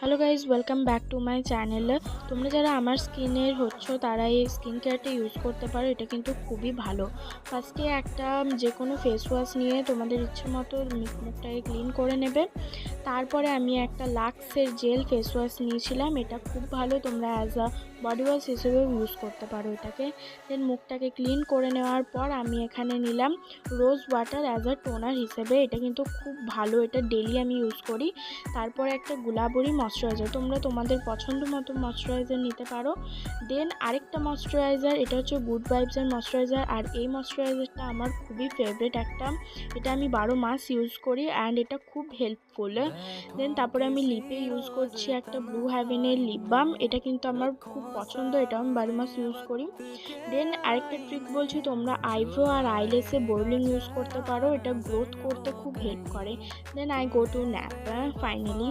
Hello guys, welcome back to my channel. তোমরা যারা আমার স্কিনের হচ্ছ তারা এই স্কিন কেয়ারটা ইউজ করতে পারো। এটা কিন্তু খুবই ভালো। ফার্স্টে একটা যে কোনো ফেস ওয়াশ নিয়ে তোমাদের ইচ্ছে মতো মুখটাকে ক্লিন করে নেবে। তারপরে আমি একটা লাক্সের জেল ফেস ওয়াশ নিয়েছিলাম। এটা খুব ভালো, তোমরা অ্যাজ আ বডি ওয়াশ হিসেবেও ইউজ করতে পারো এটাকে। দেন মুখটাকে ক্লিন করে নেওয়ার পর আমি এখানে নিলাম rose water as a toner হিসেবে। এটা কিন্তু খুব ভালো, এটা ডেলি আমি ইউজ করি। তারপরে একটা গুলাবরি ময়শ্চারাইজার, তোমরা তোমাদের পছন্দ মতো ময়শ্চারাইজার নিতে পারো। দেন আরেকটা ময়শ্চারাইজার, এটা হচ্ছে গুড ভাইবসের ময়শ্চারাইজার। আর এই ময়শ্চারাইজারটা আমার খুবই ফেভারিট একটা, এটা আমি 12 মাস ইউজ করি অ্যান্ড এটা খুব হেল্পফুল। দেন তারপরে আমি লিপে ইউজ করছি একটা ব্লু হ্যাভেনের লিপ বাম। এটা কিন্তু আমার খুব পছন্দ, এটাও আমি 12 মাস ইউজ করি। দেন আরেকটা ট্রিক বলছি, তোমরা আইব্রো আর আইলেসে বোরলিং ইউজ করতে পারো, এটা গ্রোথ করতে খুব হেল্প করে। Then I go to nap finally.